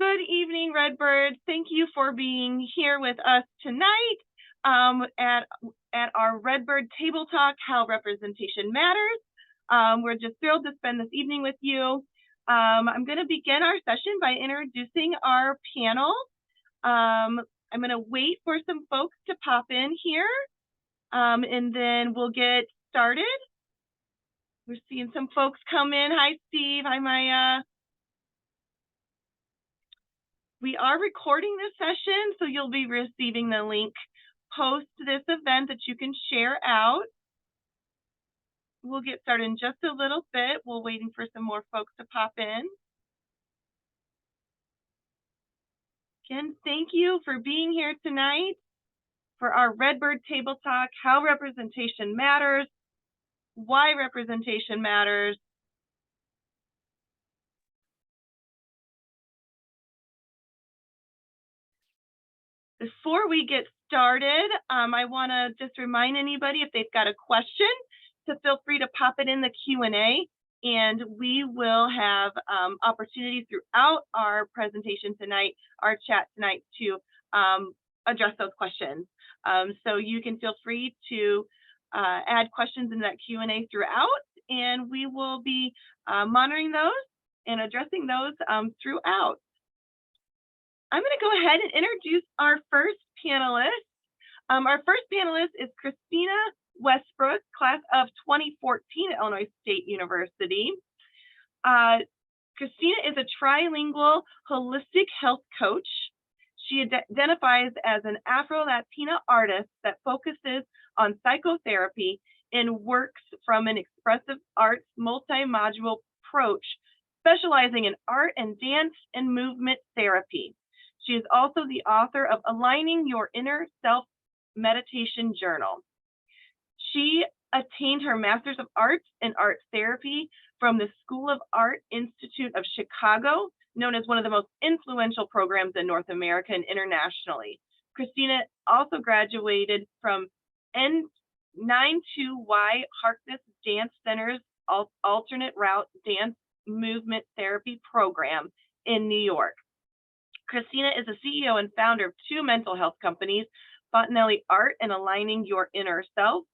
Good evening, Redbird. Thank you for being here with us tonight at our Redbird Table Talk, How Representation Matters. We're just thrilled to spend this evening with you. I'm going to begin our session by introducing our panel. I'm going to wait for some folks to pop in here, and then we'll get started. We're seeing some folks come in. Hi, Steve. Hi, Maya. We are recording this session, so you'll be receiving the link post this event that you can share out. We'll get started in just a little bit. We're waiting for some more folks to pop in. Again, thank you for being here tonight for our Redbird Table Talk, How Representation Matters, Why Representation Matters. Before we get started, I want to just remind anybody if they've got a question to feel free to pop it in the Q&A, and we will have opportunities throughout our presentation tonight, our chat tonight, to address those questions. So you can feel free to add questions in that Q&A throughout, and we will be monitoring those and addressing those throughout. I'm going to go ahead and introduce our first panelist. Our first panelist is Christina Westbrook, class of 2014 at Illinois State University. Christina is a trilingual holistic health coach. She identifies as an Afro-Latina artist that focuses on psychotherapy and works from an expressive arts multi-module approach, specializing in art and dance and movement therapy. She is also the author of Aligning Your Inner Self Meditation Journal. She attained her Master's of Arts in Art Therapy from the School of Art Institute of Chicago, known as one of the most influential programs in North America and internationally. Christina also graduated from N92Y Harkness Dance Center's Alternate Route Dance Movement Therapy Program in New York. Christina is the CEO and founder of two mental health companies, Fontanelli Art and Aligning Your Inner Self.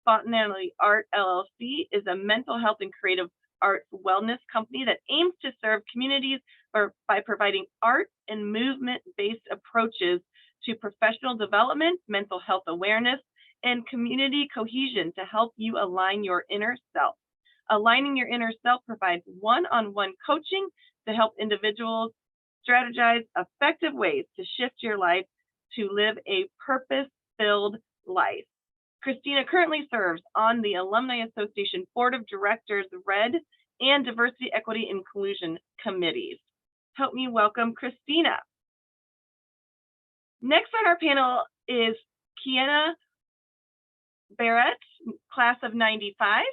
Fontanelli Art LLC is a mental health and creative arts wellness company that aims to serve communities by providing art and movement-based approaches to professional development, mental health awareness, and community cohesion to help you align your inner self. Aligning Your Inner Self provides one-on-one coaching to help individuals strategize effective ways to shift your life to live a purpose-filled life. Christina currently serves on the Alumni Association Board of Directors, Red, and Diversity, Equity, Inclusion Committees. Help me welcome Christina. Next on our panel is Kiana Barrett, class of 95.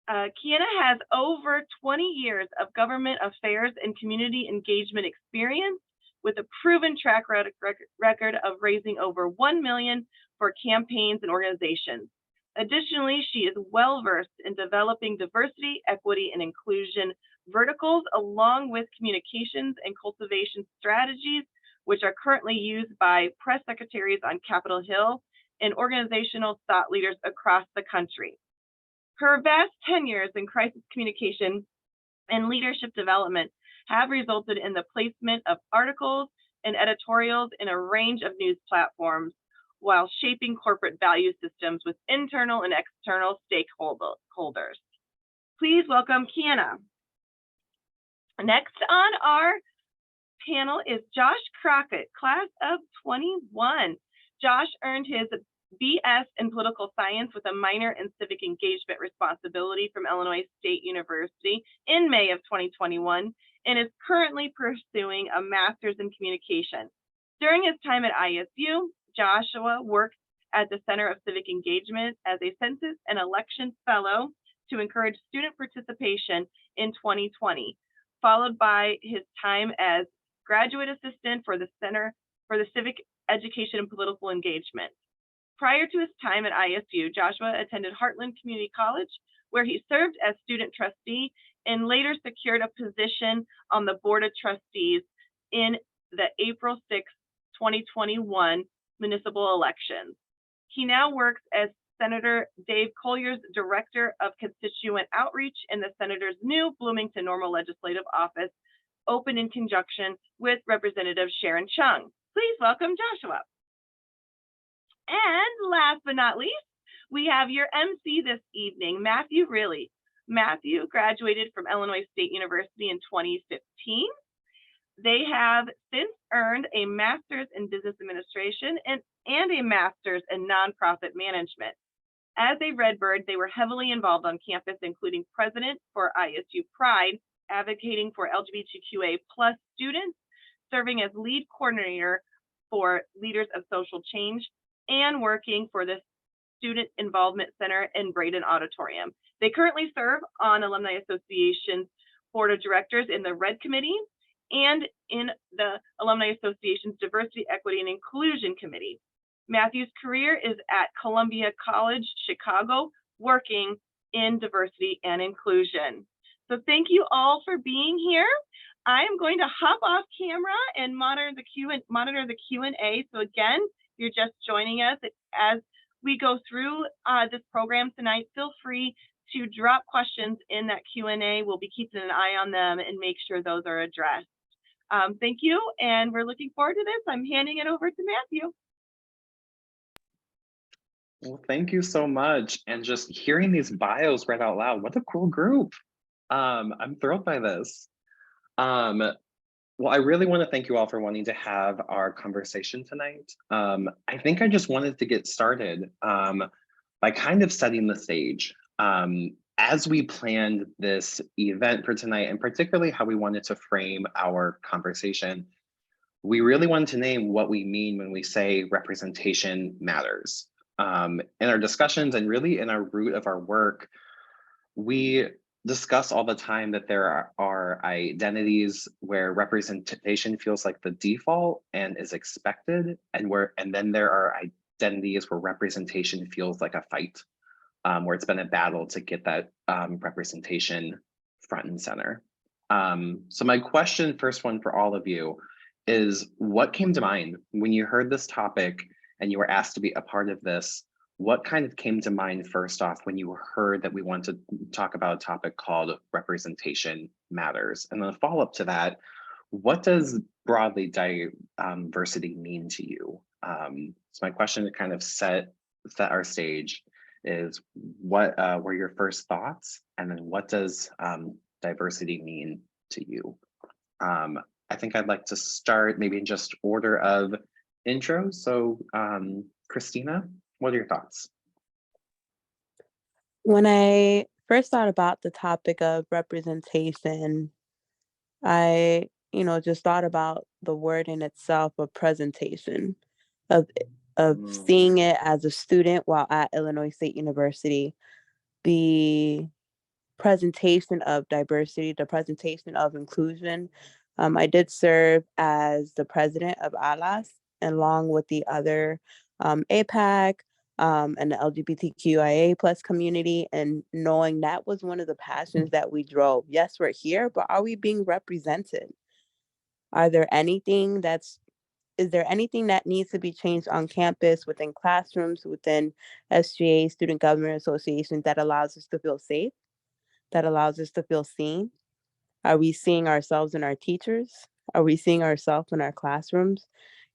Kiana has over 20 years of government affairs and community engagement experience with a proven track record of raising over $1 million for campaigns and organizations. Additionally, she is well-versed in developing diversity, equity, and inclusion verticals, along with communications and cultivation strategies, which are currently used by press secretaries on Capitol Hill and organizational thought leaders across the country. Her vast tenures in crisis communication and leadership development have resulted in the placement of articles and editorials in a range of news platforms while shaping corporate value systems with internal and external stakeholders. Please welcome Kiana. Next on our panel is Josh Crockett, class of 21. Josh earned his BS in political science with a minor in civic engagement responsibility from Illinois State University in May of 2021 and is currently pursuing a master's in communication. During his time at ISU, Joshua worked at the Center of Civic Engagement as a Census and Elections Fellow to encourage student participation in 2020, followed by his time as graduate assistant for the Center for the Civic Education and Political Engagement. Prior to his time at ISU, Joshua attended Heartland Community College, where he served as student trustee and later secured a position on the Board of Trustees in the April 6, 2021 municipal elections. He now works as Senator Dave Collier's Director of Constituent Outreach in the Senator's new Bloomington Normal Legislative Office, open in conjunction with Representative Sharon Chung. Please welcome Joshua. And last but not least, we have your MC this evening, Matthew Riley. Matthew graduated from Illinois State University in 2015. They have since earned a master's in business administration and a master's in nonprofit management. As a Redbird, they were heavily involved on campus, including president for ISU Pride, advocating for LGBTQA+ students, serving as lead coordinator for Leaders of Social Change, and working for the Student Involvement Center in Braden Auditorium. They currently serve on Alumni Association's Board of Directors in the Red Committee and in the Alumni Association's Diversity, Equity, and Inclusion Committee. Matthew's career is at Columbia College, Chicago, working in diversity and inclusion. So thank you all for being here. I am going to hop off camera and monitor the Q&A. So again, you're just joining us as we go through this program tonight. Feel free to drop questions in that Q&A. We'll be keeping an eye on them and make sure those are addressed. Thank you, and we're looking forward to this. I'm handing it over to Matthew. Well, thank you so much. And just hearing these bios read out loud, what a cool group. I'm thrilled by this. Well, I really want to thank you all for wanting to have our conversation tonight. I think I just wanted to get started by kind of setting the stage. As we planned this event for tonight, and particularly how we wanted to frame our conversation, we really wanted to name what we mean when we say representation matters. In our discussions and really in our root of our work, we discuss all the time that there are identities where representation feels like the default and is expected, and then there are identities where representation feels like a fight, where it's been a battle to get that representation front and center. So my question, first one for all of you, is what came to mind when you heard this topic and you were asked to be a part of this? What kind of came to mind first off when you heard that we want to talk about a topic called representation matters? And then a follow-up to that, what does broadly diversity mean to you? So my question to kind of set our stage is what were your first thoughts? And then what does diversity mean to you? I think I'd like to start maybe in just order of intro. So Christina, what are your thoughts? When I first thought about the topic of representation, I, just thought about the word in itself of presentation, of seeing it as a student while at Illinois State University, the presentation of diversity, the presentation of inclusion. I did serve as the president of ALAS, along with the other APAC and the LGBTQIA plus community, and knowing that was one of the passions that we drove. Yes, we're here, but are we being represented? Is there anything that needs to be changed on campus, within classrooms, within SGA, Student Government Association, that allows us to feel safe, that allows us to feel seen? Are we seeing ourselves in our teachers? Are we seeing ourselves in our classrooms?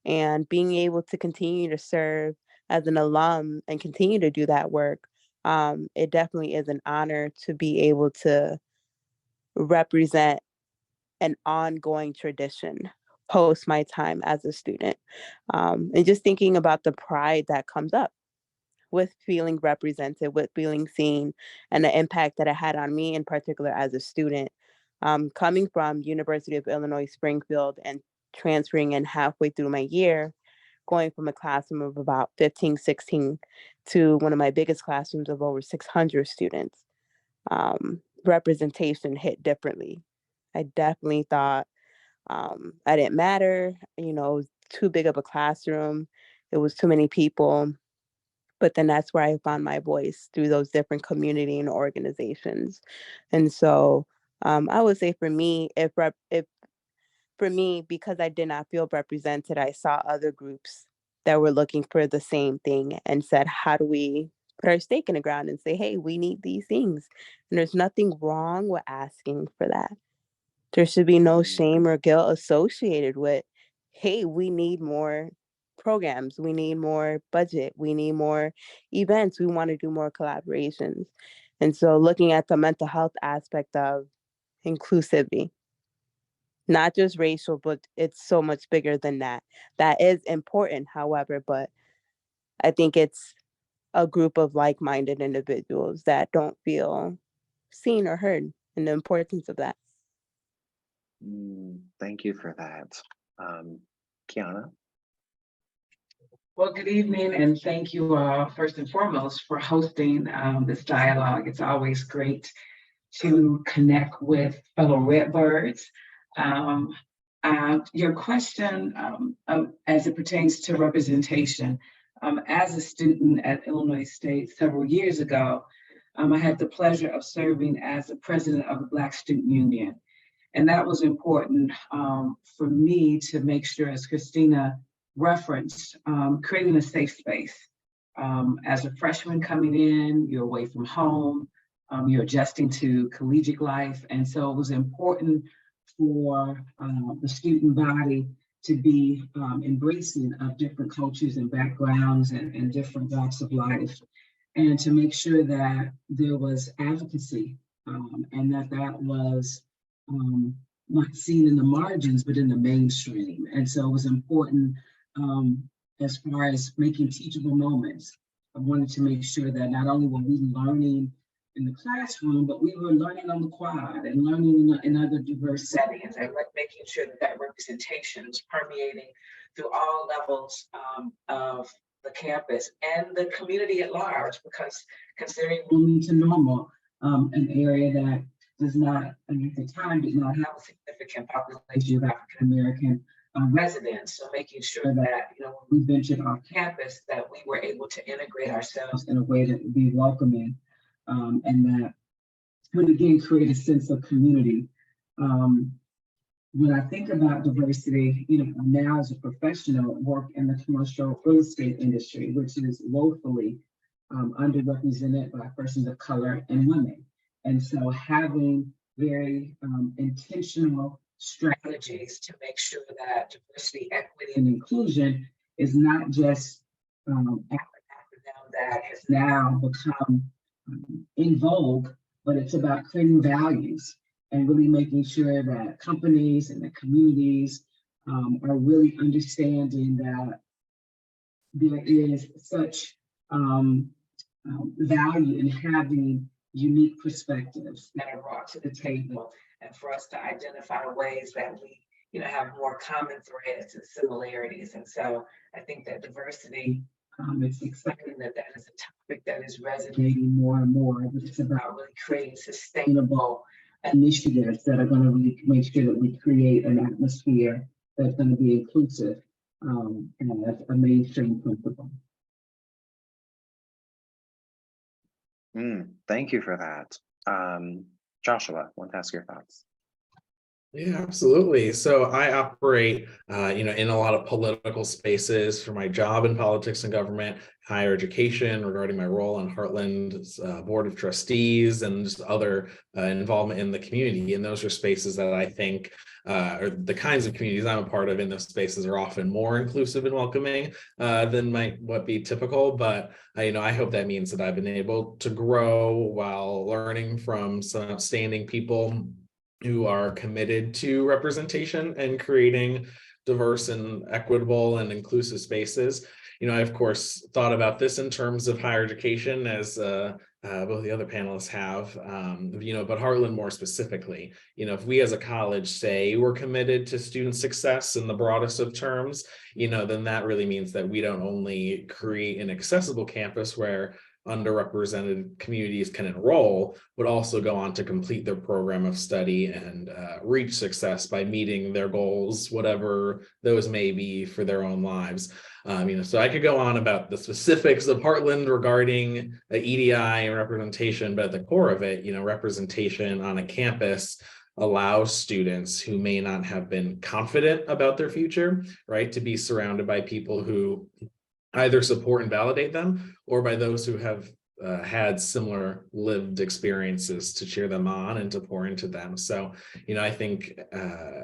And being able to continue to serve as an alum and continue to do that work, it definitely is an honor to be able to represent an ongoing tradition post my time as a student. And just thinking about the pride that comes up with feeling represented, with feeling seen, and the impact that it had on me in particular as a student. Coming from University of Illinois Springfield and transferring in halfway through my year, going from a classroom of about 15, 16 to one of my biggest classrooms of over 600 students, representation hit differently. I definitely thought I didn't matter, it was too big of a classroom, it was too many people. But then that's where I found my voice, through those different community and organizations. And so I would say for me, if for me, because I did not feel represented, I saw other groups that were looking for the same thing and said, how do we put our stake in the ground and say, hey, we need these things? And there's nothing wrong with asking for that. There should be no shame or guilt associated with, hey, we need more programs, we need more budget, we need more events, we want to do more collaborations. And so looking at the mental health aspect of inclusivity, not just racial, but it's so much bigger than that. That is important, however, but I think it's a group of like-minded individuals that don't feel seen or heard, and the importance of that. Thank you for that. Kiana? Well, good evening, and thank you first and foremost for hosting this dialogue. It's always great to connect with fellow Redbirds. Your question as it pertains to representation, as a student at Illinois State several years ago, I had the pleasure of serving as the president of the Black Student Union. And that was important for me to make sure, as Christina referenced, creating a safe space. As a freshman coming in, you're away from home, you're adjusting to collegiate life. And so it was important for the student body to be embracing of different cultures and backgrounds and different walks of life, and to make sure that there was advocacy and that was not seen in the margins, but in the mainstream. And so it was important as far as making teachable moments. I wanted to make sure that not only were we learning in the classroom, but we were learning on the quad and learning in other diverse settings, and making sure that representation was permeating through all levels of the campus and the community at large, because considering Bloomington Normal, an area that does not, at the time, did not have a significant population of African American residents. So making sure that, when we ventured off campus, that we were able to integrate ourselves in a way that would be welcoming, and that would again create a sense of community. When I think about diversity, now as a professional, work in the commercial real estate industry, which is woefully underrepresented by persons of color and women. And so having very intentional strategies to make sure that diversity, equity, and inclusion is not just an acronym that has now become in vogue, but it's about creating values and really making sure that companies and the communities are really understanding that there is such value in having unique perspectives that are brought to the table, and for us to identify ways that we have more common threads and similarities. And so I think that diversity, it's exciting that that is a topic that is resonating more and more, but it's about really creating sustainable initiatives that are going to really make sure that we create an atmosphere that's going to be inclusive and as a mainstream principle. Thank you for that. Joshua, want to ask your thoughts? Yeah, absolutely. So I operate, in a lot of political spaces for my job in politics and government, higher education, regarding my role on Heartland's Board of Trustees, and just other involvement in the community. And those are spaces that I think, or the kinds of communities I'm a part of in those spaces, are often more inclusive and welcoming than what be typical. But I hope that means that I've been able to grow while learning from some outstanding people who are committed to representation and creating diverse and equitable and inclusive spaces. I, of course, thought about this in terms of higher education, as both the other panelists have, but Heartland more specifically. If we as a college say we're committed to student success in the broadest of terms, then that really means that we don't only create an accessible campus where underrepresented communities can enroll, but also go on to complete their program of study and reach success by meeting their goals, whatever those may be for their own lives. So I could go on about the specifics of Heartland regarding EDI and representation, but at the core of it, representation on a campus allows students who may not have been confident about their future, right, to be surrounded by people who either support and validate them, or by those who have had similar lived experiences to cheer them on and to pour into them. So, I think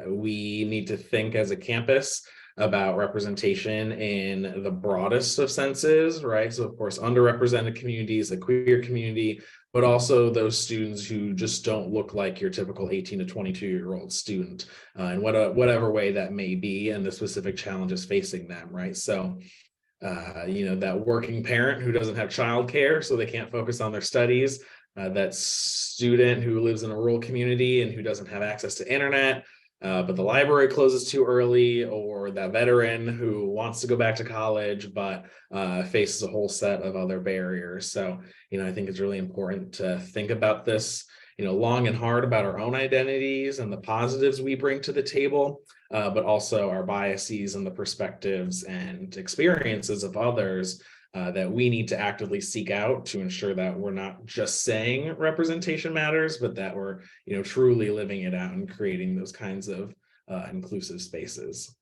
we need to think as a campus about representation in the broadest of senses, right? So of course, underrepresented communities, the queer community, but also those students who just don't look like your typical 18 to 22-year-old student, in whatever way that may be, and the specific challenges facing them, right? So that working parent who doesn't have childcare, so they can't focus on their studies, that student who lives in a rural community and who doesn't have access to internet, but the library closes too early, or that veteran who wants to go back to college but faces a whole set of other barriers. So, I think it's really important to think about this, long and hard about our own identities and the positives we bring to the table, but also our biases and the perspectives and experiences of others that we need to actively seek out to ensure that we're not just saying representation matters, but that we're, truly living it out and creating those kinds of inclusive spaces.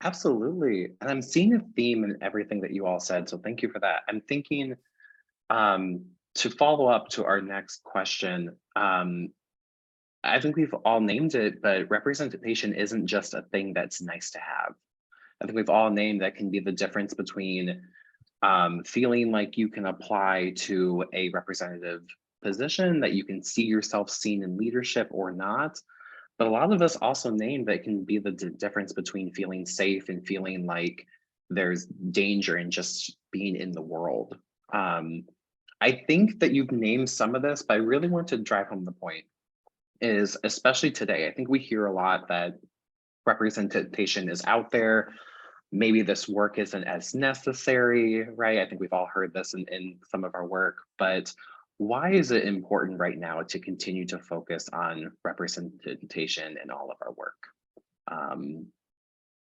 Absolutely. And I'm seeing a theme in everything that you all said. So thank you for that. I'm thinking to follow up to our next question, I think we've all named it, but representation isn't just a thing that's nice to have. I think we've all named that can be the difference between feeling like you can apply to a representative position, that you can see yourself seen in leadership or not. But a lot of us also name that can be the difference between feeling safe and feeling like there's danger in just being in the world. I think that you've named some of this, but I really want to drive home the point is, especially today, I think we hear a lot that representation is out there. Maybe this work isn't as necessary, right? I think we've all heard this in some of our work, but why is it important right now to continue to focus on representation in all of our work?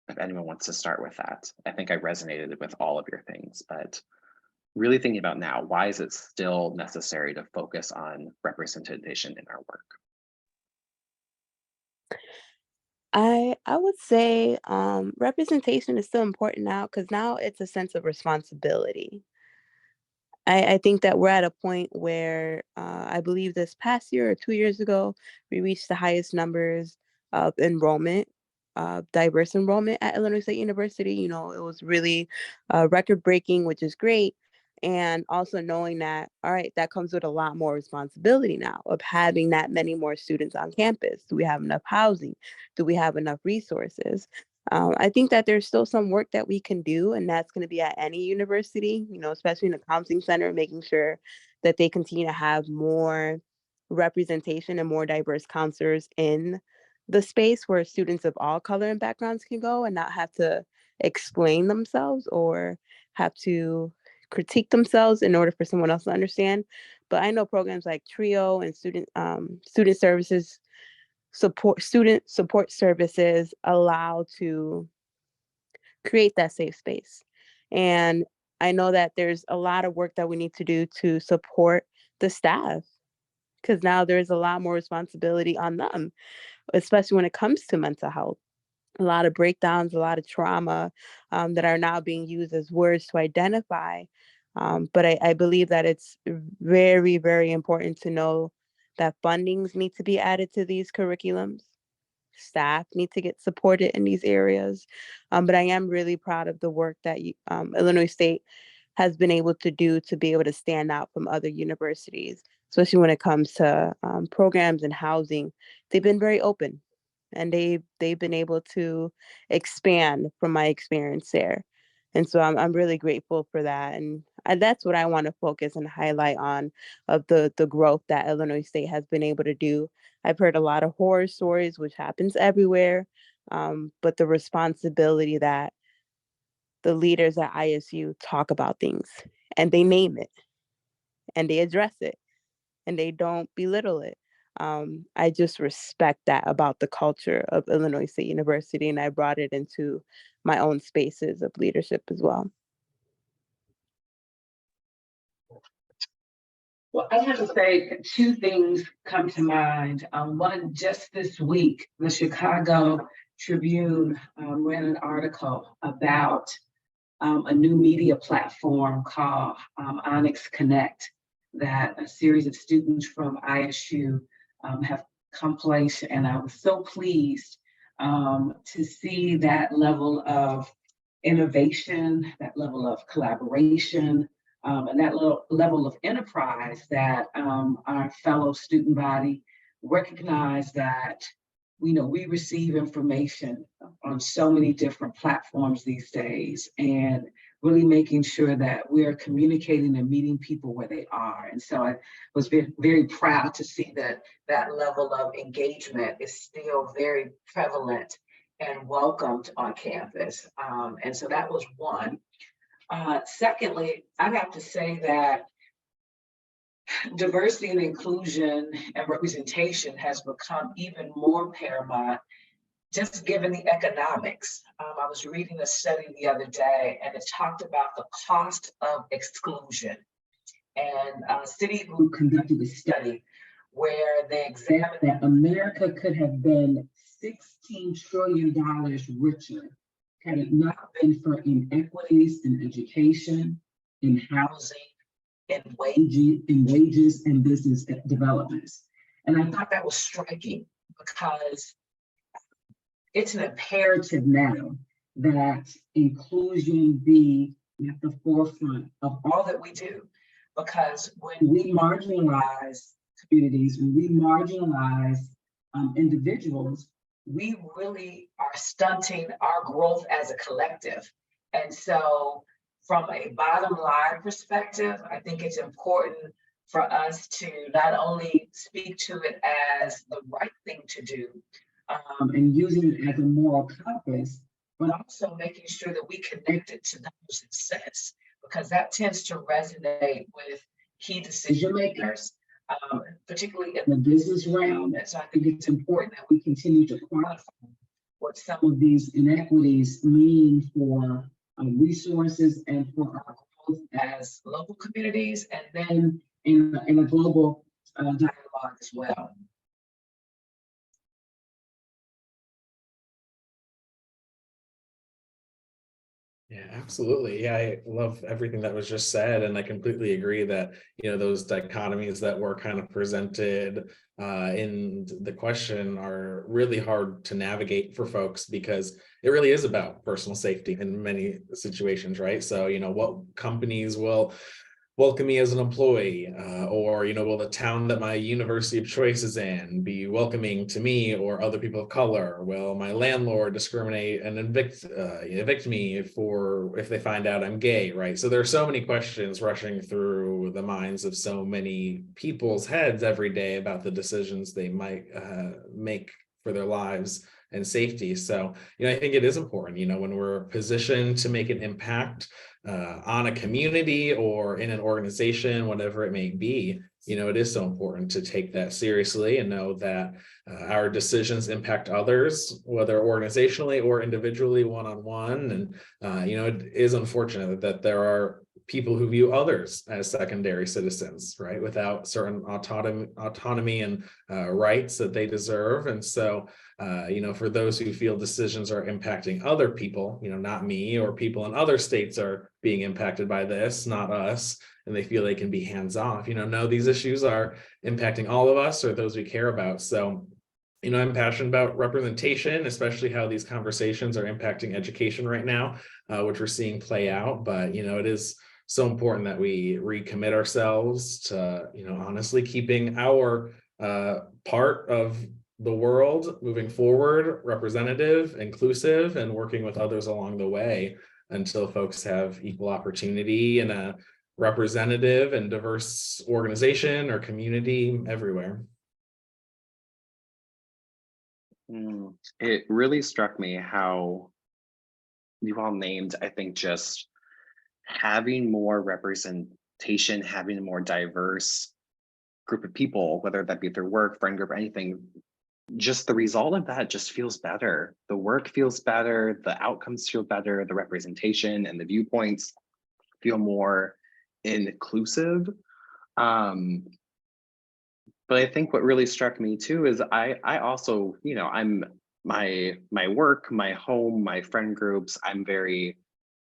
If anyone wants to start with that. I think I resonated with all of your things, but really thinking about now, why is it still necessary to focus on representation in our work? I would say representation is still important now because now it's a sense of responsibility. I think that we're at a point where I believe this past year or 2 years ago, we reached the highest numbers of enrollment, diverse enrollment at Illinois State University. It was really record breaking, which is great. And also knowing that, all right, that comes with a lot more responsibility now of having that many more students on campus. Do we have enough housing? Do we have enough resources? I think that there's still some work that we can do, and that's going to be at any university, especially in the counseling center, making sure that they continue to have more representation and more diverse counselors in the space where students of all color and backgrounds can go and not have to explain themselves or have to critique themselves in order for someone else to understand. But I know programs like TRIO and student services student support services allow to create that safe space. And I know that there's a lot of work that we need to do to support the staff because now there's a lot more responsibility on them, especially when it comes to mental health. A lot of breakdowns, a lot of trauma that are now being used as words to identify. But I believe that it's very, very important to know that fundings need to be added to these curriculums. Staff need to get supported in these areas. But I am really proud of the work that Illinois State has been able to do to be able to stand out from other universities, especially when it comes to programs and housing. They've been very open and they've been able to expand from my experience there. And so I'm really grateful for that. And that's what I want to focus and highlight on of the growth that Illinois State has been able to do. I've heard a lot of horror stories, which happens everywhere, but the responsibility that the leaders at ISU talk about things and they name it and they address it and they don't belittle it. I just respect that about the culture of Illinois State University, and I brought it into my own spaces of leadership as well. Well, I have to say two things come to mind. One, just this week, the Chicago Tribune ran an article about a new media platform called Onyx Connect that a series of students from ISU have come place. And I was so pleased to see that level of innovation, that level of collaboration, and that level of enterprise that our fellow student body recognize that we receive information on so many different platforms these days, and really making sure that we're communicating and meeting people where they are. And so I was very, very proud to see that that level of engagement is still very prevalent and welcomed on campus. And so that was one. Secondly, I have to say that diversity and inclusion and representation has become even more paramount, just given the economics. I was reading a study the other day, and it talked about the cost of exclusion. And Citigroup conducted a study where they examined that America could have been $16 trillion richer had it not been for inequities in education, in housing, in wages and business developments. And I thought that was striking because it's an imperative now that inclusion be at the forefront of all that we do. Because when we marginalize communities, when we marginalize individuals, we really are stunting our growth as a collective. And so from a bottom line perspective, I think it's important for us to not only speak to it as the right thing to do and using it as a moral compass, but also making sure that we connect it to numbers and success, because that tends to resonate with key decision makers, particularly in the business realm. And so I think it's important that we continue to quantify what some of these inequities mean for resources and for our growth as local communities, and then in a global dialogue as well. Yeah, absolutely. Yeah, I love everything that was just said, and I completely agree that those dichotomies that were kind of presented in the question are really hard to navigate for folks, because it really is about personal safety in many situations, right? So what companies will welcome me as an employee, or will the town that my university of choice is in be welcoming to me or other people of color? Will my landlord discriminate and evict me if they find out I'm gay, right? So there are so many questions rushing through the minds of so many people's heads every day about the decisions they might make for their lives and safety. So, I think it is important, when we're positioned to make an impact on a community or in an organization, whatever it may be, it is so important to take that seriously and know that our decisions impact others, whether organizationally or individually, one-on-one. And, it is unfortunate that there are people who view others as secondary citizens, right, without certain autonomy and rights that they deserve. And so, for those who feel decisions are impacting other people, not me, or people in other states are being impacted by this, not us, and they feel they can be hands off, no, these issues are impacting all of us or those we care about. So, I'm passionate about representation, especially how these conversations are impacting education right now, which we're seeing play out. But, it is so important that we recommit ourselves to, honestly keeping our part of the world moving forward, representative, inclusive, and working with others along the way until folks have equal opportunity in a representative and diverse organization or community everywhere. It really struck me how you all named, I think, just having more representation, having a more diverse group of people, whether that be through work, friend group, anything, just the result of that just feels better. The work feels better, the outcomes feel better, the representation and the viewpoints feel more inclusive. Um, but I think what really struck me too is I also, you know, I'm my work, my home, my friend groups,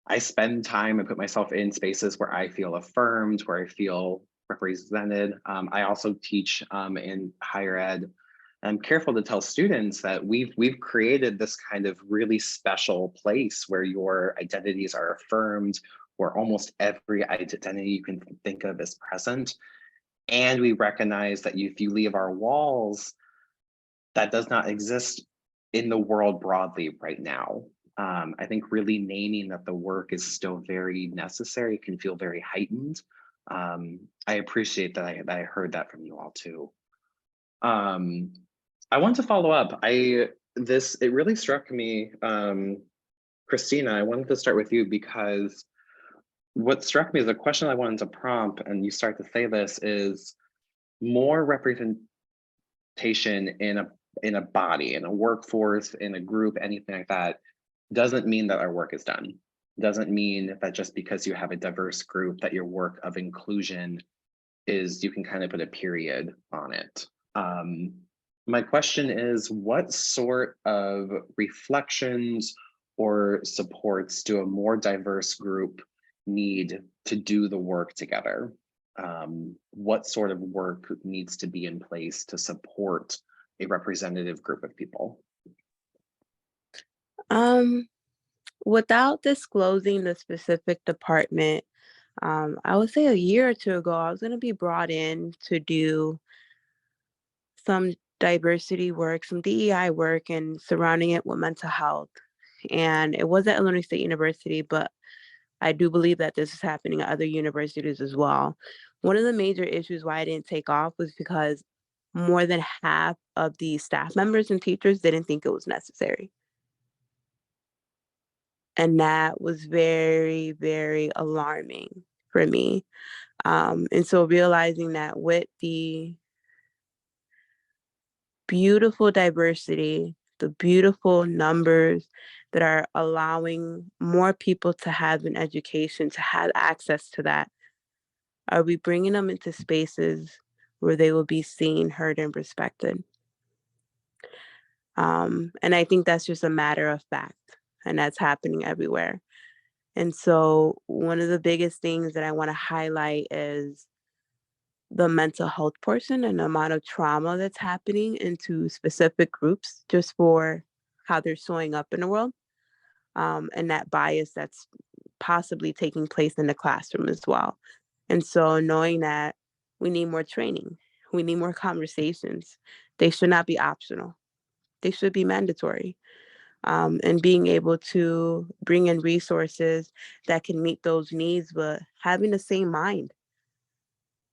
I spend time and put myself in spaces where I feel affirmed, where I feel represented. I also teach in higher ed. I'm careful to tell students that we've created this kind of really special place where your identities are affirmed, where almost every identity you can think of is present. And we recognize that if you leave our walls, that does not exist in the world broadly right now. I think really naming that the work is still very necessary can feel very heightened. I appreciate that I heard that from you all too. I want to follow up. It really struck me, Christina. I wanted to start with you because what struck me is a question I wanted to prompt, and you start to say this is more representation in a body, in a workforce, in a group, anything like that, doesn't mean that our work is done. Doesn't mean that just because you have a diverse group that your work of inclusion is, you can kind of put a period on it. My question is, what sort of reflections or supports do a more diverse group need to do the work together? What sort of work needs to be in place to support a representative group of people? Without disclosing the specific department, I would say a year or two ago, I was going to be brought in to do some diversity work, some DEI work, and surrounding it with mental health. And it was at Illinois State University, but I do believe that this is happening at other universities as well. One of the major issues why I didn't take off was because more than half of the staff members and teachers didn't think it was necessary. And that was very, very alarming for me. And so realizing that with the beautiful diversity, the beautiful numbers that are allowing more people to have an education, to have access to that, are we bringing them into spaces where they will be seen, heard, and respected? And I think that's just a matter of fact, and that's happening everywhere. And so one of the biggest things that I want to highlight is the mental health portion and the amount of trauma that's happening into specific groups just for how they're showing up in the world, and that bias that's possibly taking place in the classroom as well. And so knowing that we need more training, we need more conversations. They should not be optional. They should be mandatory. And being able to bring in resources that can meet those needs, but having the same mind.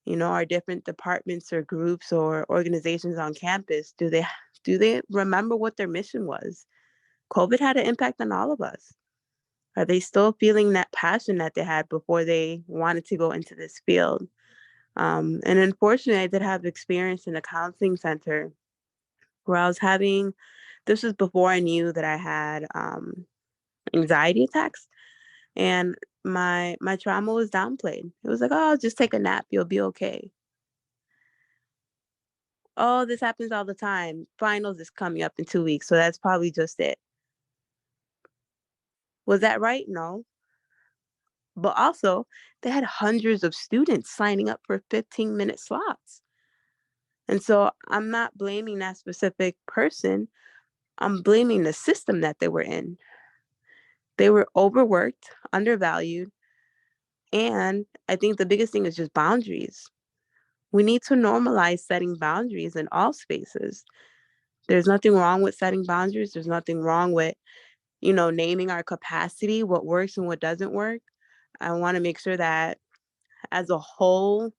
You know, our different departments or groups or organizations on campus, do they remember what their mission was? COVID had an impact on all of us. Are they still feeling that passion that they had before they wanted to go into this field? And unfortunately, I did have experience in a counseling center where I was having, this was before I knew that I had anxiety attacks, and my trauma was downplayed. It was like, oh, just take a nap, you'll be okay. Oh, this happens all the time. Finals is coming up in 2 weeks, so that's probably just it. Was that right? No. But also, they had hundreds of students signing up for 15-minute slots. And so I'm not blaming that specific person. I'm blaming the system that they were in. They were overworked, undervalued, and I think the biggest thing is just boundaries. We need to normalize setting boundaries in all spaces. There's nothing wrong with setting boundaries. There's nothing wrong with, naming our capacity, what works and what doesn't work. I want to make sure that as a whole,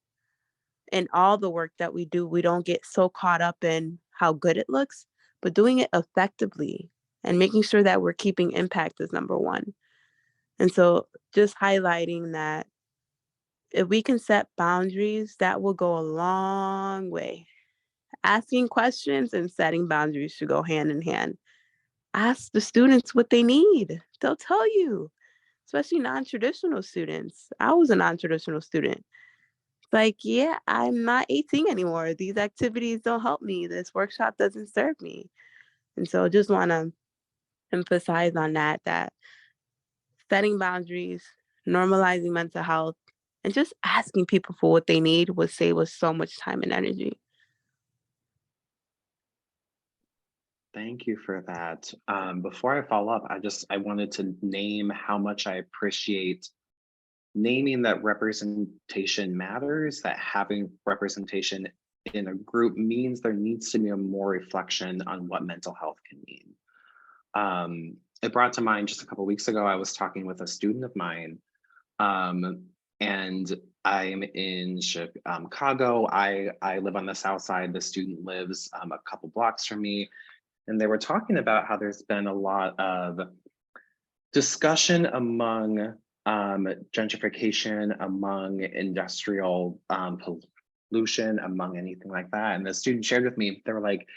in all the work that we do, we don't get so caught up in how good it looks, but doing it effectively and making sure that we're keeping impact is number one. And so just highlighting that if we can set boundaries, that will go a long way. Asking questions and setting boundaries should go hand in hand. Ask the students what they need. They'll tell you, especially non-traditional students. I was a non-traditional student. like, yeah, I'm not 18 anymore. These activities don't help me. This workshop doesn't serve me. And so just want to emphasize on that setting boundaries, normalizing mental health, and just asking people for what they need would save us so much time and energy. Thank you for that. Before I follow up, I wanted to name how much I appreciate naming that representation matters, that having representation in a group means there needs to be a more reflection on what mental health can mean. It brought to mind just a couple of weeks ago, I was talking with a student of mine, and I'm in Chicago. I live on the south side. The student lives a couple blocks from me. And they were talking about how there's been a lot of discussion among gentrification, among industrial pollution, among anything like that. And the student shared with me, they were like,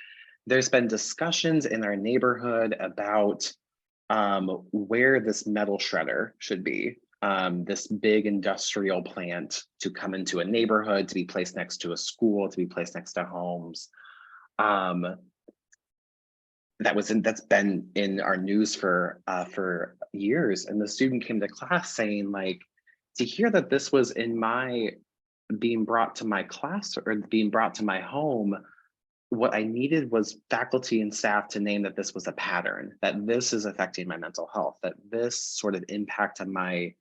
there's been discussions in our neighborhood about where this metal shredder should be, this big industrial plant to come into a neighborhood, to be placed next to a school, to be placed next to homes. That's been in our news for years. And the student came to class saying, like, to hear that this was being brought to my class or being brought to my home, what I needed was faculty and staff to name that this was a pattern, that this is affecting my mental health, that this sort of impact on my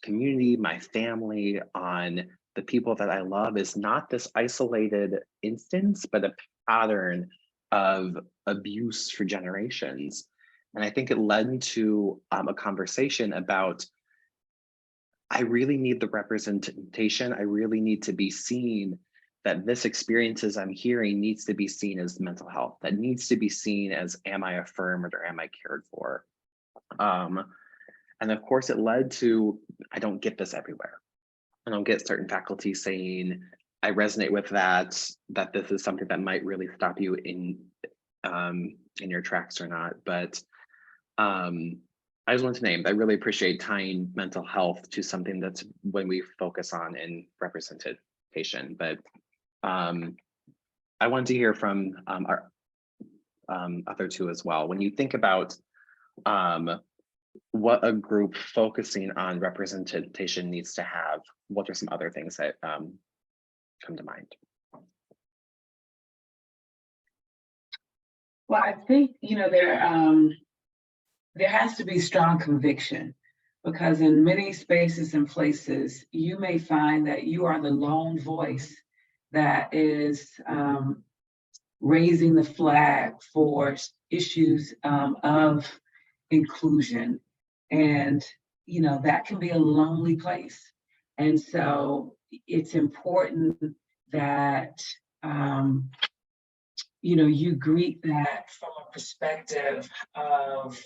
community, my family, on the people that I love is not this isolated instance, but a pattern of abuse for generations. And I think it led into a conversation about, I really need the representation. I really need to be seen, that this experiences I'm hearing needs to be seen as mental health, that needs to be seen as, am I affirmed or am I cared for? And of course it led to, I don't get this everywhere. I don't get certain faculty saying, I resonate with that this is something that might really stop you in your tracks or not. But I just want to name, I really appreciate tying mental health to something that's when we focus on in representation. But I wanted to hear from our other two as well. When you think about what a group focusing on representation needs to have, what are some other things that come to mind? Well, I think, there has to be strong conviction, because in many spaces and places, you may find that you are the lone voice that is raising the flag for issues of inclusion. And, that can be a lonely place. And so it's important that, you greet that from a perspective of,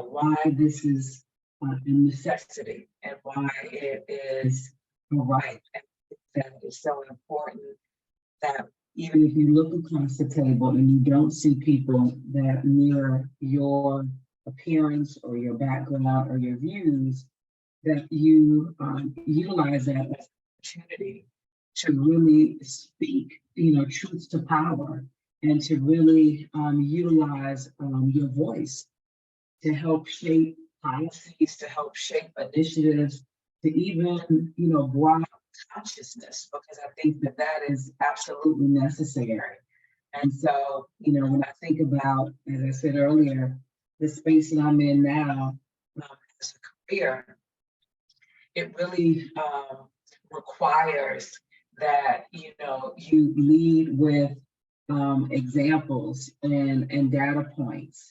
why this is a necessity and why it is a right. And that is so important that even if you look across the table and you don't see people that mirror your appearance or your background or your views, that you utilize that as an opportunity to really speak, truth to power, and to really utilize your voice to help shape policies, to help shape initiatives, to even, broaden consciousness, because I think that is absolutely necessary. And so, when I think about, as I said earlier, the space that I'm in now as a career, it really requires that, you lead with examples and data points.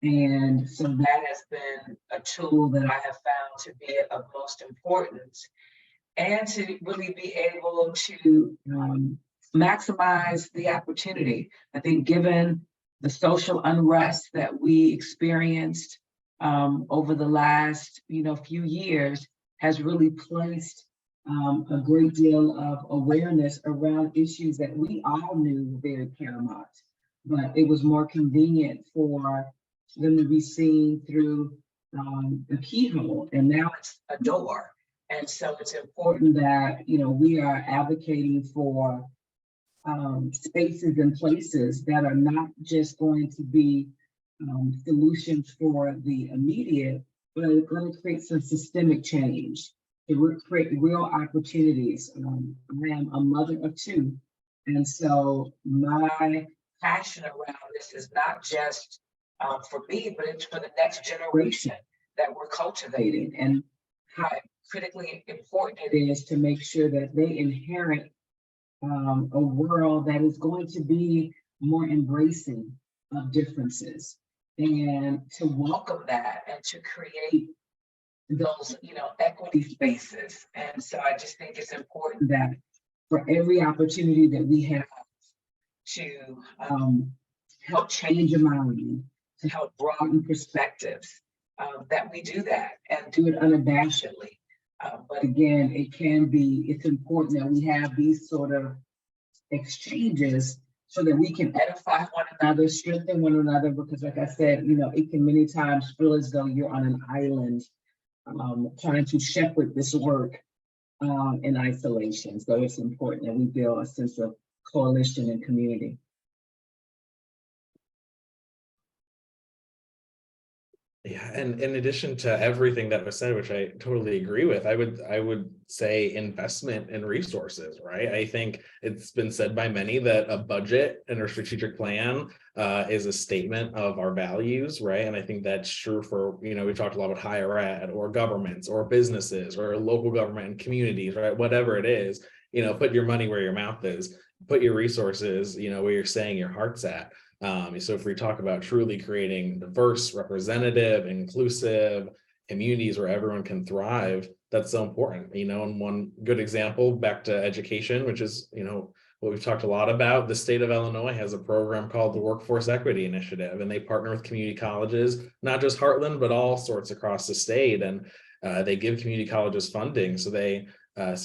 And so that has been a tool that I have found to be of most importance, and to really be able to maximize the opportunity. I think given the social unrest that we experienced over the last few years has really placed a great deal of awareness around issues that we all knew were very paramount, but it was more convenient for them to be seen through the keyhole, and now it's a door. And so it's important that, we are advocating for spaces and places that are not just going to be solutions for the immediate, but are going to create some systemic change. It will create real opportunities. I am a mother of two, and so my passion around this is not just for me, but it's for the next generation that we're cultivating, and how critically important it is to make sure that they inherit a world that is going to be more embracing of differences, and to welcome that and to create those, equity spaces. And so I just think it's important that for every opportunity that we have to help change a mind, to help broaden perspectives, that we do that and do it unabashedly. But again, it's important that we have these sort of exchanges so that we can edify one another, strengthen one another, because like I said, it can many times feel as though you're on an island trying to shepherd this work in isolation. So it's important that we build a sense of coalition and community. Yeah, and in addition to everything that was said, which I totally agree with, I would say investment in resources, right? I think it's been said by many that a budget and a strategic plan is a statement of our values, right? And I think that's true for, we talked a lot about higher ed or governments or businesses or local government and communities, right? Whatever it is, put your money where your mouth is, put your resources, where you're saying your heart's at. So if we talk about truly creating diverse, representative, inclusive communities where everyone can thrive, that's so important. And one good example, back to education, which is, what we've talked a lot about, the state of Illinois has a program called the Workforce Equity Initiative, and they partner with community colleges, not just Heartland, but all sorts across the state. And they give community colleges funding so they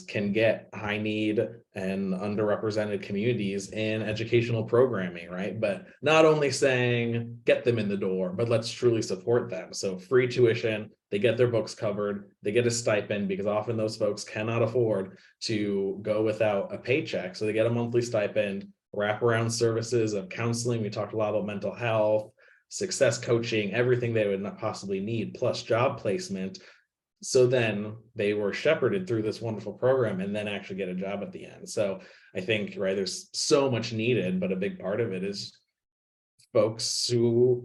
can get high need and underrepresented communities in educational programming, right? But not only saying get them in the door, but let's truly support them. So free tuition, they get their books covered, they get a stipend, because often those folks cannot afford to go without a paycheck. So they get a monthly stipend, wraparound services of counseling. We talked a lot about mental health, success coaching, everything they would not possibly need, plus job placement. So then they were shepherded through this wonderful program and then actually get a job at the end. So I think, right, there's so much needed, but a big part of it is folks who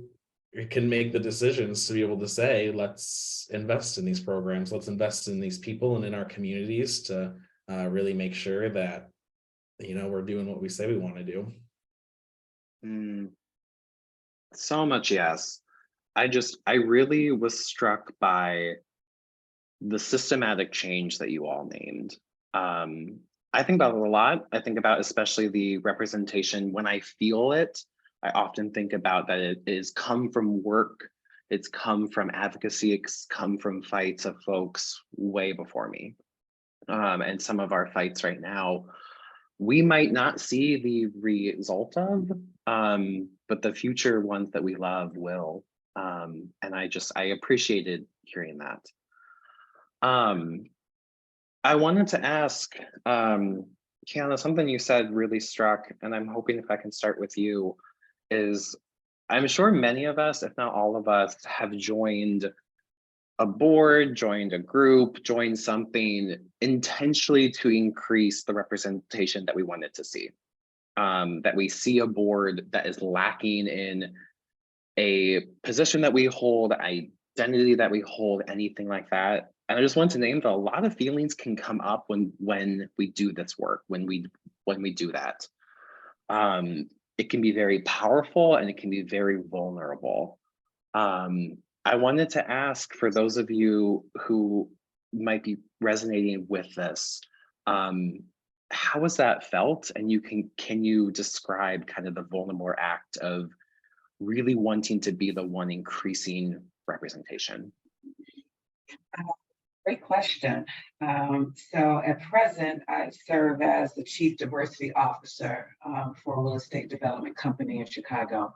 can make the decisions to be able to say, let's invest in these programs, let's invest in these people and in our communities to really make sure that, we're doing what we say we want to do. So much, yes. I really was struck by the systematic change that you all named. I think about it a lot. I think about especially the representation when I feel it. I often think about that it is come from work, it's come from advocacy, it's come from fights of folks way before me. And some of our fights right now, we might not see the result of, but the future ones that we love will. And I appreciated hearing that. I wanted to ask, Kiana, something you said really struck, and I'm hoping if I can start with you, is I'm sure many of us, if not all of us, have joined a board, joined a group, joined something intentionally to increase the representation that we wanted to see. That we see a board that is lacking in a position that we hold, identity that we hold, anything like that. And I just want to name that a lot of feelings can come up when we do this work, when we do that. It can be very powerful and it can be very vulnerable. I wanted to ask, for those of you who might be resonating with this, how has that felt? And can you describe kind of the vulnerable act of really wanting to be the one increasing representation? Great question. So at present, I serve as the Chief Diversity Officer for a real estate development company in Chicago.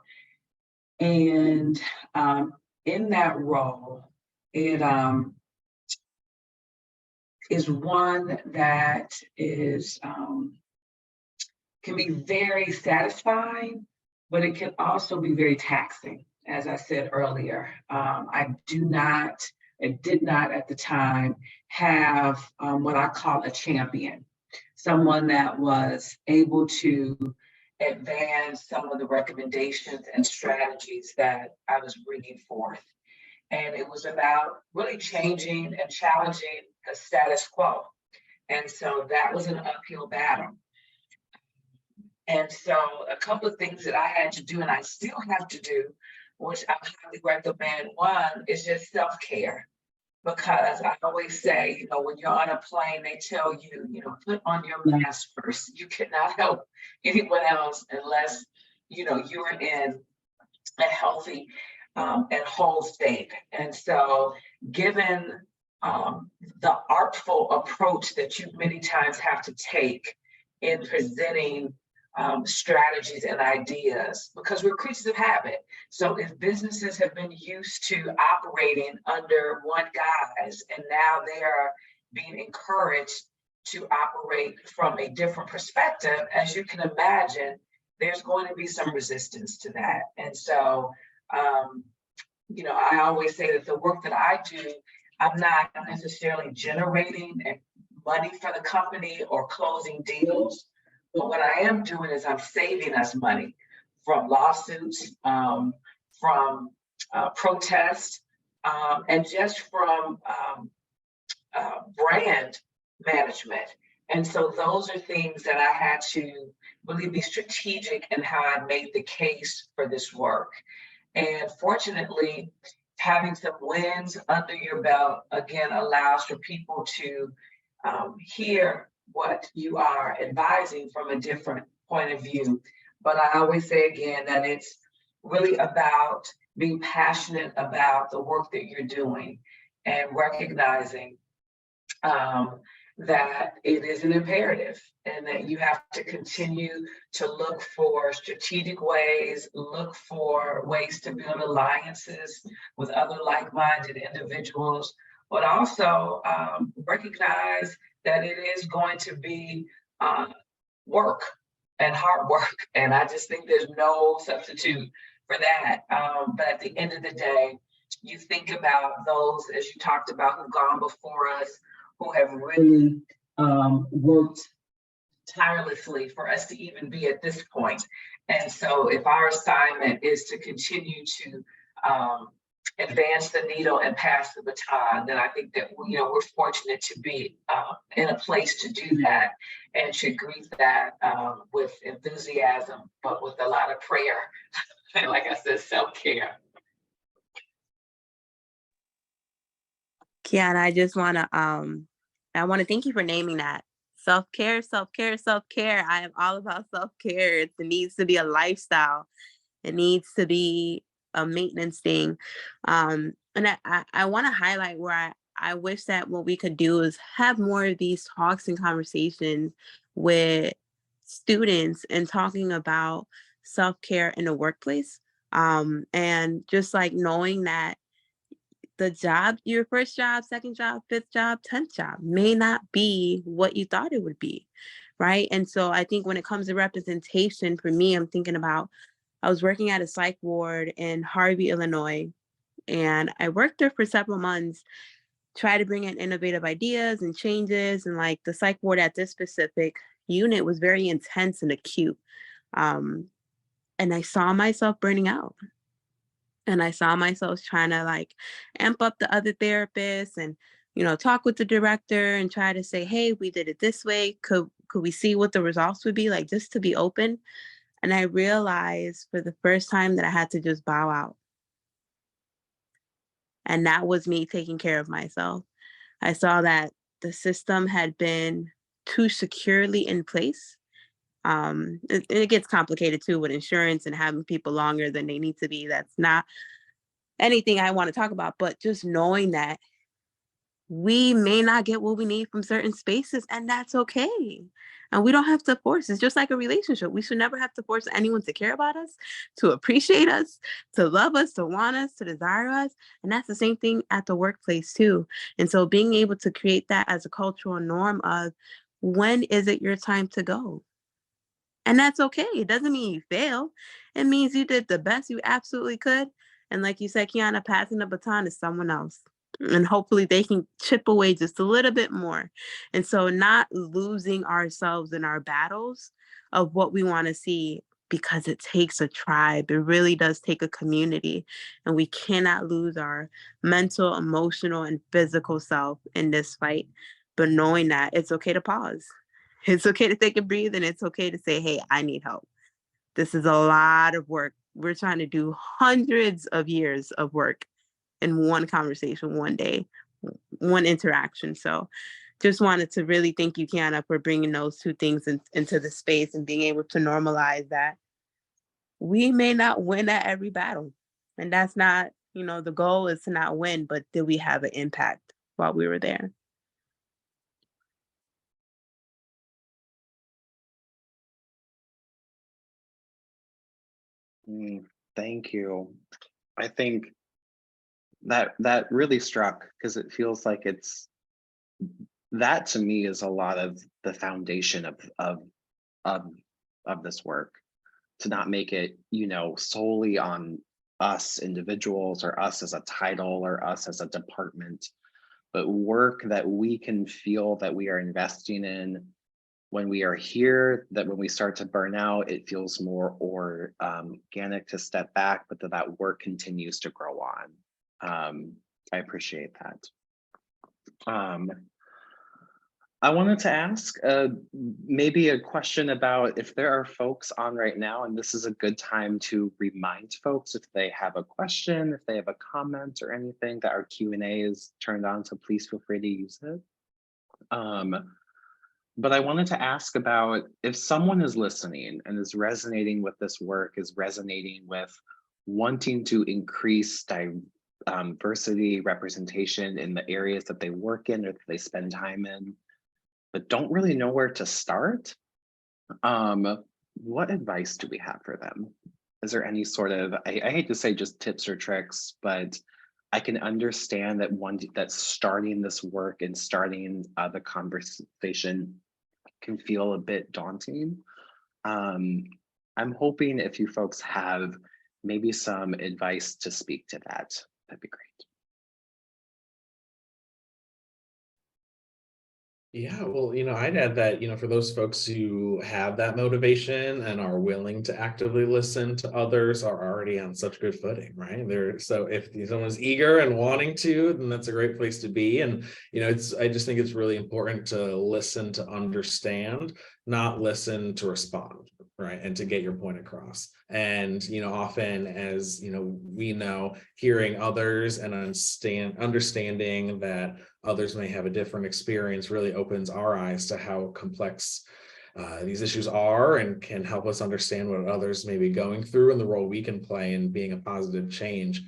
And in that role, it is one that is can be very satisfying, but it can also be very taxing. As I said earlier, I did not at the time have what I call a champion, someone that was able to advance some of the recommendations and strategies that I was bringing forth. And it was about really changing and challenging the status quo. And so that was an uphill battle. And so a couple of things that I had to do, and I still have to do, which I highly recommend. One is just self-care, because I always say, you know, when you're on a plane, they tell you, you know, put on your mask first. You cannot help anyone else unless, you know, you're in a healthy and whole state. And so given the artful approach that you many times have to take in presenting strategies and ideas, because we're creatures of habit. So if businesses have been used to operating under one guise, and now they are being encouraged to operate from a different perspective, as you can imagine, there's going to be some resistance to that. And so, you know, I always say that the work that I do, I'm not necessarily generating money for the company or closing deals. But what I am doing is I'm saving us money from lawsuits, from protests, and just from brand management. And so those are things that I had to really be strategic in how I made the case for this work. And fortunately, having some wins under your belt, again, allows for people to hear what you are advising from a different point of view. But I always say again that it's really about being passionate about the work that you're doing and recognizing that it is an imperative and that you have to continue to look for strategic ways, look for ways to build alliances with other like-minded individuals, but also recognize that it is going to be work and hard work. And I just think there's no substitute for that. But at the end of the day, you think about those, as you talked about, who've gone before us, who have really worked tirelessly for us to even be at this point. And so if our assignment is to continue to advance the needle and pass the baton, then I think that, you know, we're fortunate to be in a place to do that and should greet that with enthusiasm, but with a lot of prayer. And like I said, self-care. Kiana, I just want to thank you for naming that. Self-care, self-care, self-care. I am all about self-care. It needs to be a lifestyle. It needs to be a maintenance thing. And I want to highlight where I wish that what we could do is have more of these talks and conversations with students and talking about self-care in the workplace. And just like knowing that the job, your first job, second job, fifth job, 10th job may not be what you thought it would be, right? And so I think when it comes to representation, for me, I'm thinking about, I was working at a psych ward in Harvey, Illinois, and I worked there for several months, try to bring in innovative ideas and changes. And like the psych ward at this specific unit was very intense and acute. And I saw myself burning out. And I saw myself trying to like amp up the other therapists and, you know, talk with the director and try to say, hey, we did it this way. Could we see what the results would be, like, just to be open? And I realized for the first time that I had to just bow out. And that was me taking care of myself. I saw that the system had been too securely in place. It gets complicated too with insurance and having people longer than they need to be. That's not anything I want to talk about, but just knowing that we may not get what we need from certain spaces, and that's okay. And we don't have to force. It's just like a relationship. We should never have to force anyone to care about us, to appreciate us, to love us, to want us, to desire us. And that's the same thing at the workplace too. And so being able to create that as a cultural norm of, when is it your time to go? And that's okay. It doesn't mean you fail. It means you did the best you absolutely could. And like you said, Kiana, passing the baton to someone else. And hopefully they can chip away just a little bit more. And so not losing ourselves in our battles of what we want to see, because it takes a tribe. It really does take a community. And we cannot lose our mental, emotional, and physical self in this fight. But knowing that it's okay to pause. It's okay to take a breathe, and it's okay to say, hey, I need help. This is a lot of work. We're trying to do hundreds of years of work in one conversation, one day, one interaction. So just wanted to really thank you, Kiana, for bringing those two things into the space and being able to normalize that we may not win at every battle. And that's not, the goal is to not win, but did we have an impact while we were there? Thank you. I think that really struck, because it feels like that to me is a lot of the foundation of this work, to not make it, solely on us individuals or us as a title or us as a department, but work that we can feel that we are investing in when we are here, that when we start to burn out, it feels more organic to step back, but that work continues to grow on. I appreciate that. I wanted to ask maybe a question about if there are folks on right now, and this is a good time to remind folks if they have a question, if they have a comment or anything, that our Q&A is turned on, so please feel free to use it. But I wanted to ask about if someone is listening and is resonating with this work, is resonating with wanting to increase diversity representation in the areas that they work in or that they spend time in, but don't really know where to start. What advice do we have for them? Is there any sort of, I hate to say just tips or tricks, but I can understand that starting this work and starting the conversation can feel a bit daunting. I'm hoping if you folks have maybe some advice to speak to that, that'd be great. Yeah, well, I'd add that, for those folks who have that motivation and are willing to actively listen to others, are already on such good footing, right? So if someone's eager and wanting to, then that's a great place to be. And, I just think it's really important to listen to understand, not listen to respond, right? And to get your point across. And, often as, we know, hearing others and understanding that others may have a different experience really opens our eyes to how complex these issues are, and can help us understand what others may be going through and the role we can play in being a positive change.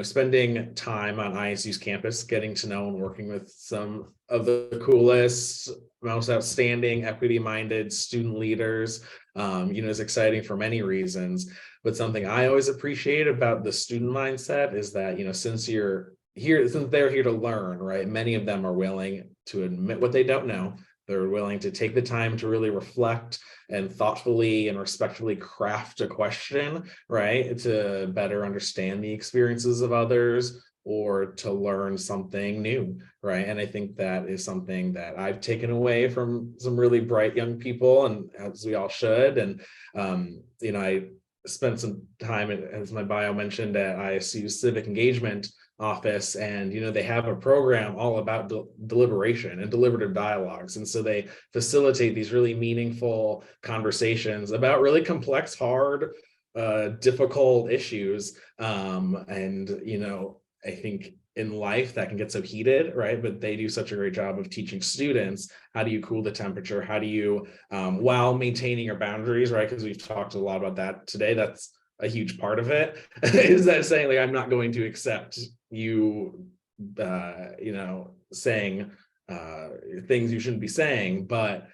Spending time on ISU's campus, getting to know and working with some of the coolest, most outstanding equity-minded student leaders, is exciting for many reasons. But something I always appreciate about the student mindset is that, since they're here to learn, right? Many of them are willing to admit what they don't know. They're willing to take the time to really reflect and thoughtfully and respectfully craft a question, right? To better understand the experiences of others or to learn something new, right? And I think that is something that I've taken away from some really bright young people, and as we all should. And, I spent some time, as my bio mentioned, at ISU Civic Engagement office, and they have a program all about deliberation and deliberative dialogues, and so they facilitate these really meaningful conversations about really complex, hard, difficult issues. And I think in life that can get so heated, right? But they do such a great job of teaching students, how do you cool the temperature? How do you, while maintaining your boundaries, right? Because we've talked a lot about that today. That's a huge part of it. Is that saying, like, I'm not going to accept you, saying things you shouldn't be saying, but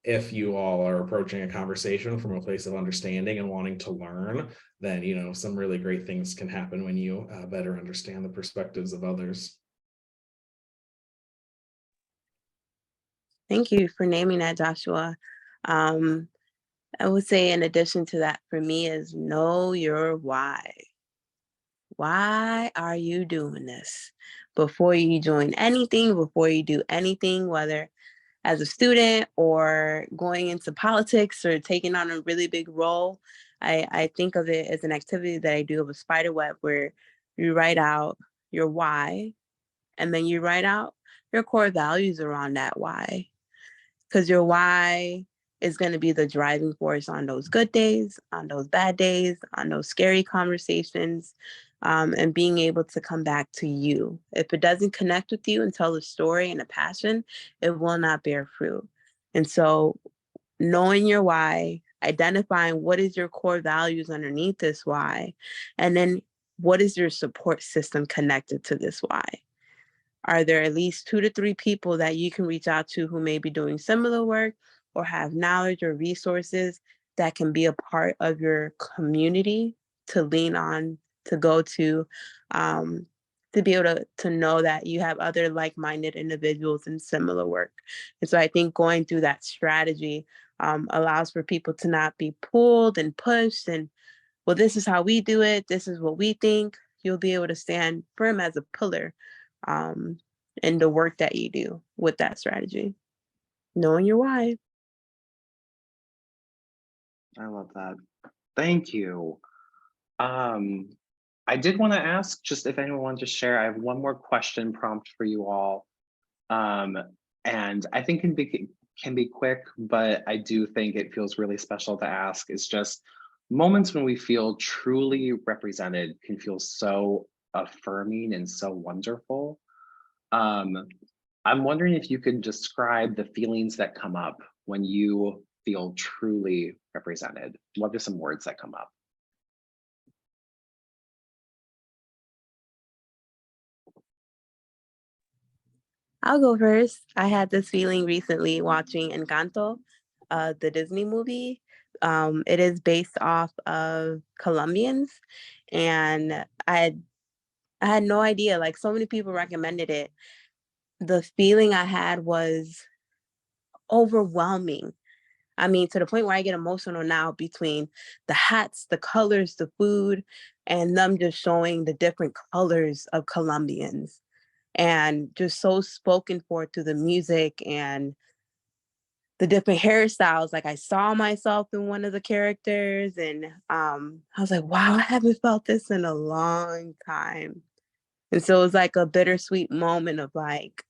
if you all are approaching a conversation from a place of understanding and wanting to learn, then, you know, some really great things can happen when you better understand the perspectives of others. Thank you for naming that, Joshua. I would say in addition to that, for me, is know your why. Why are you doing this? Before you join anything, before you do anything, whether as a student or going into politics or taking on a really big role, I think of it as an activity that I do of a spider web where you write out your why and then you write out your core values around that why. Because your why is going to be the driving force on those good days, on those bad days, on those scary conversations, and being able to come back to you. If it doesn't connect with you and tell a story and a passion, it will not bear fruit. And so knowing your why, identifying what is your core values underneath this why, and then what is your support system connected to this why? Are there at least 2 to 3 people that you can reach out to who may be doing similar work or have knowledge or resources that can be a part of your community to lean on, to go to be able to know that you have other like-minded individuals in similar work. And so I think going through that strategy allows for people to not be pulled and pushed and, well, this is how we do it. This is what we think. You'll be able to stand firm as a pillar um, in the work that you do with that strategy, knowing your why. I love that. Thank you. I did want to ask just if anyone wanted to share. I have one more question prompt for you all. And I think can be quick, but I do think it feels really special to ask. It's just moments when we feel truly represented can feel so affirming and so wonderful. I'm wondering if you could describe the feelings that come up when you feel truly represented. What are some words that come up? I'll go first. I had this feeling recently watching Encanto, the Disney movie. It is based off of Colombians, and I had no idea. Like so many people recommended it. The feeling I had was overwhelming. I mean, to the point where I get emotional now between the hats, the colors, the food, and them just showing the different colors of Colombians and just so spoken for through the music and the different hairstyles. Like I saw myself in one of the characters and I was like, wow, I haven't felt this in a long time. And so it was like a bittersweet moment of like,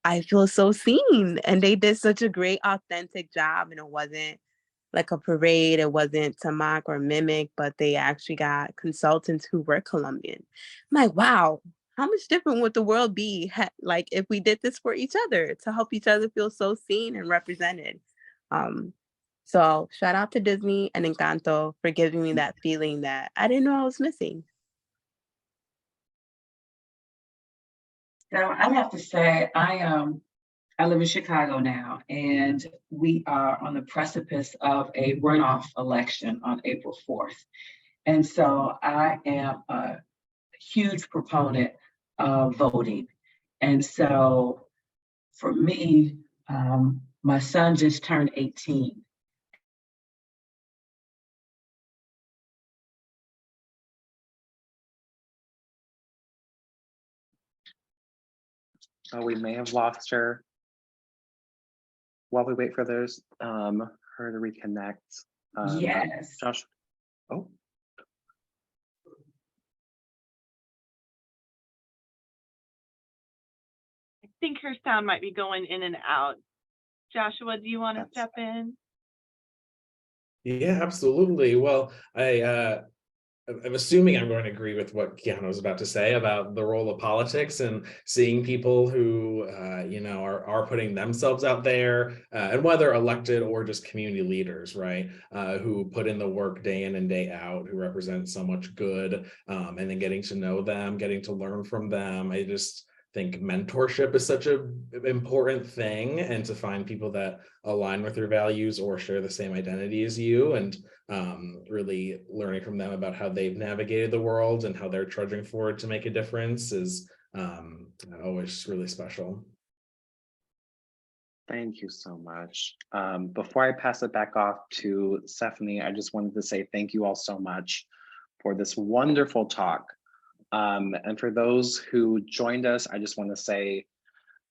I feel so seen. And they did such a great, authentic job. And it wasn't like a parade. It wasn't to mock or mimic, but they actually got consultants who were Colombian. I'm like, wow, how much different would the world be like if we did this for each other to help each other feel so seen and represented? Um, so shout out to Disney and Encanto for giving me that feeling that I didn't know I was missing. So I have to say, I live in Chicago now, and we are on the precipice of a runoff election on April 4th. And so I am a huge proponent of voting. And so for me, my son just turned 18. Oh, we may have lost her while we wait for her to reconnect. Yes. Josh, oh. I think her sound might be going in and out. Joshua, do you want to step in? Yeah, absolutely. Well, I'm assuming I'm going to agree with what Keanu was about to say about the role of politics and seeing people who, you know, are putting themselves out there, and whether elected or just community leaders, right, who put in the work day in and day out, who represent so much good, and then getting to know them, getting to learn from them. think mentorship is such a important thing, and to find people that align with your values or share the same identity as you, and really learning from them about how they've navigated the world and how they're trudging forward to make a difference is always really special. Thank you so much. Before I pass it back off to Stephanie, I just wanted to say thank you all so much for this wonderful talk. And for those who joined us, I just want to say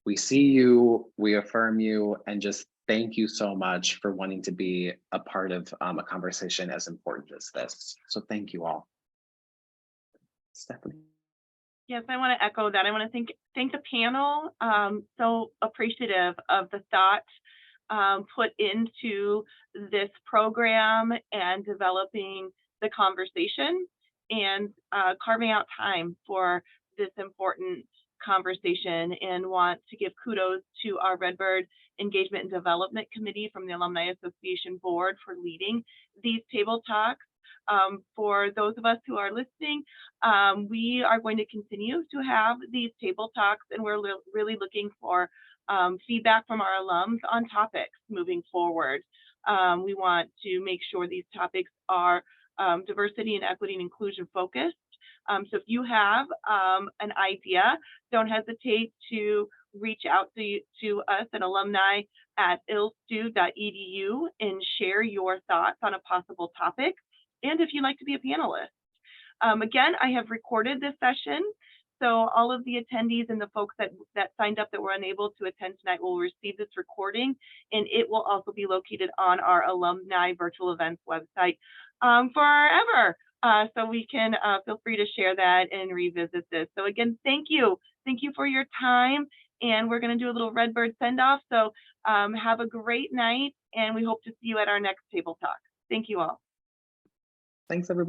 we see you, we affirm you, and just thank you so much for wanting to be a part of a conversation as important as this. So thank you all. Stephanie. Yes, I want to echo that. I want to thank the panel. So appreciative of the thought put into this program and developing the conversation and carving out time for this important conversation, and want to give kudos to our Redbird Engagement and Development Committee from the Alumni Association Board for leading these table talks. For those of us who are listening, we are going to continue to have these table talks, and we're really looking for feedback from our alums on topics moving forward. We want to make sure these topics are diversity and equity and inclusion focused. So if you have an idea, don't hesitate to reach out to us at alumni@ilstu.edu and share your thoughts on a possible topic, and if you'd like to be a panelist. Again, I have recorded this session, so all of the attendees and the folks that signed up that were unable to attend tonight will receive this recording, and it will also be located on our alumni virtual events website forever. So we can feel free to share that and revisit this. So again, thank you. Thank you for your time. And we're going to do a little Redbird send off. So have a great night, and we hope to see you at our next table talk. Thank you all. Thanks, everybody.